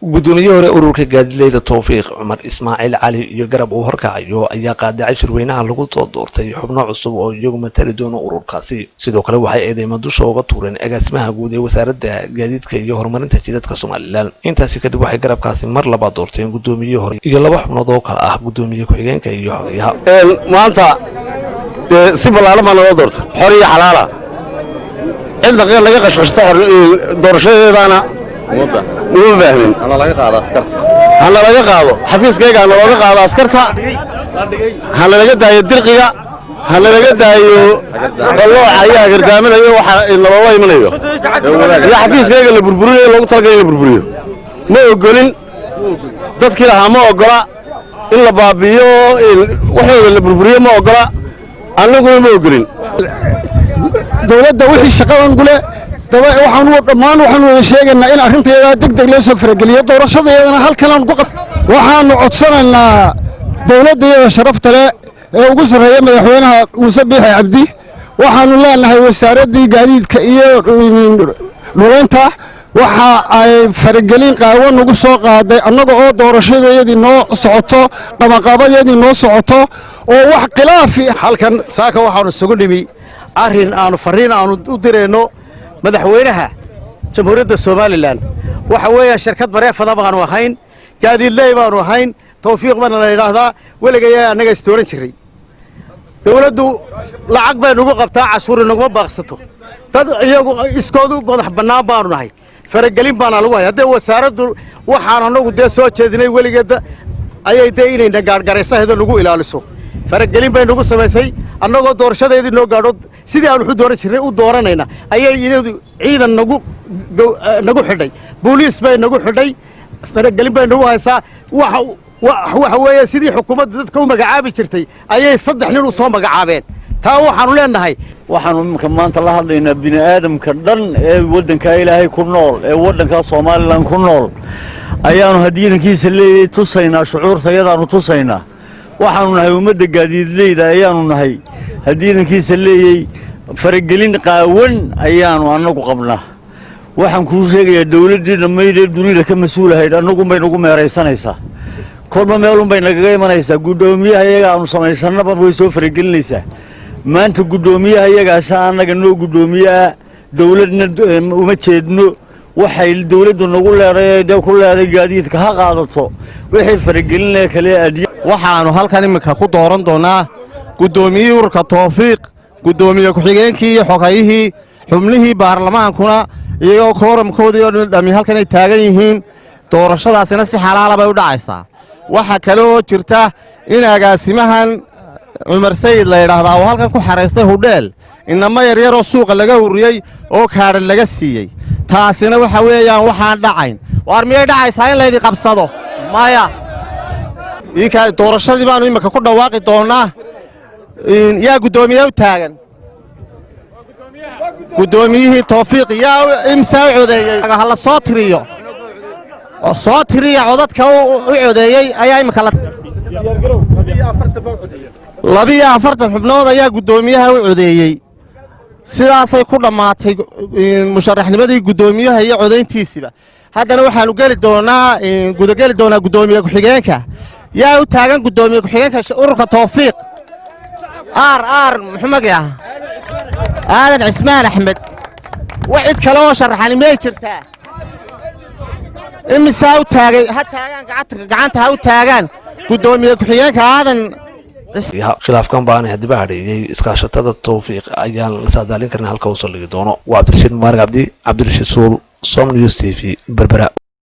gudoomiye hore ururka gaadiidleyda Tawfiiq Cumar Ismaaciil Cali iyo garab uu horkacayo ayaa qaadacay shirweynaha lagu soo doortay xubno cusub oo iyagu matali doona ururkaasi sidoo kale waxay eedeymo dusha uga tuureen agaasimaha guud ee wasaaradda gaadiidka iyo horumarinta jidadka Soomaaliland intaasi kadib waxay garabkaasi mar labaad doorteen gudoomiye hore iyo laba xubnood oo kala ah gudoomiye ku-xigeenka iyo xogayaha maanta si balaaran baa loo doortay xor iyo xalaala inta qeyb laga qashqashto doorashadeedana مو فاهمين أنا لا يقعد أسكرت هلا لا يقعد حفيز كيجا أنا لا يقعد أسكرت هلا لا يقعد يدرقيا هلا لا يقعد الله عيا غير كامل أيوه إلا والله من أيوه يا حفيز كيجا اللي بربريه لو تلقى اللي بربريه ما يقولين تذكر هم أقرأ إلا بابيو واحد اللي بربريه ما أقرأ أنا أقول ما يقولين دولة الشقاوة نقوله waxaan wada sheegaynaa in arrinteeda degdeg loo soo farageliyo doorashadeedana halkan ku qabto waxaan codsanaynaa dawladda iyo sharafta leh ee ugu sareeya madaxweynaha Muuse Biixi Cabdi waxaanu leenahay wasaaradda gaadiidka iyo dhuleenta waxa ay faragelin qaawan ugu soo qaaday annaga oo doorashadeedii noo socoto qabaqabadeedii noo socoto oo wax khilaafi halkan saaka waxaanu isugu dhimi arrin aanu fariin aanu u direyno madaxweynaha jamhuuriyadda Soomaaliland waxa weeye shirkad bareefada baanu ahayn gaadiidley baanu ahayn Tawfiiq bana la yiraahdaa waligeey anaga istooran jiray dawladdu lacag bay nagu qabtaa cashuur nagu baaqsato dad iyagu iskoodu madax banaan baanu nahay faragelin baana lagu hayaa hadda wasaaraddu waxaan anagu soo jeedinay waligeed ayay inay gaargareysahada nagu ilaaliso faragelin bay nagu sameysay annagoo doorashadeedii noo gaadho sidii aan u dooran jirnay u dooranayna ayay ciidan nagu xidhay booliis bay nagu xidhay faragelin bay nagu haysaa waxa weeye sidii xukuumadda dadka u magacaabi jirtay ayay saddex nin u soo magacaabeen taa waxaanu leenahay waxaanu maanta la hadlaynaa bini aadamka dhan ee wadanka Ilaahay ku nool ee wadanka Soomaaliland ku nool ayaanu hadiidankiisa leeyahay tusaynaa shucuurtayadaanu tusaynaa waxaanu nahay ummadda gaadiidleyda ayaanu nahay hadiidankiisa leeyahay faragelin qaawan ayaanu anagu qabnaa waxaan ku sheegayaa dawladda dhameeyay dunida ka mas'uulahayd anagu bay nagu meeraysanaysaa kolba meelun bay naga imanaysaa gudoomiyaha iyaga aanu sameysannaba way soo faragelinaysaa maanta gudoomiyaha iyaga anaga noo gudoomiyaha dawladna uma jeedno waxay dawladdu nagu leedahay ku leedahay gaadiidka ha qaadato wixii faragelinaya kale aadiyo waxaanu halkan imika ku dooran doonaa gudoomiye ururka Tawfiiq gudoomiye ku-xigeenkii iyo xogayihii xubnihii baarlamaankuna iyagoo kooramkoodii oo dhami halkan ay taagan yihiin doorashadaasina si xalaal ah bay u dhacaysaa waxa kale oo jirta in agaasimahan Cumar Sayid la yiraahdo oo halkan ku xareystay hudheel inama yaryar oo suuqa laga ururiyay oo kaadhan laga siiyay taasina waxa weeyaan waxaan dhacayn war miyay dhacaysaa in la idin qabsado maya iika doorashadii baanu imika ku dhawaaqi doonaa yaa gudoomiye u taagan gudoomiyihii Tawfiiq yaa imsa codeeyay hala soo tiriyo codadka u codeeyay ayaa imika la 42 xubnood ayaa gudoomiyaha u codeeyay sidaasay ku dhamaatay musharaxnimadii gudoomiyaha iyo codeyntiisiba haddana waxaanu geli doonaa gudoomiye ku-xigeenka yaa u taagan gudoomiye ku-xigeenka ururka Tawfiiq محمد يا هذا عثمان أحمد وعد كلام شرحني ما يشرتها إمي ساو تاجي حتى قعدت هاو تاجان قدومي كحياك هذا khilaaf kan baan hadba hadheeyay iskaashatada Tawfiiq ayaan la saadaalin karnaa halka uu soo ligi doono waa Cabdirashiid Mubarak Cabdi Cabdirashiid Suul Som News TV Berbera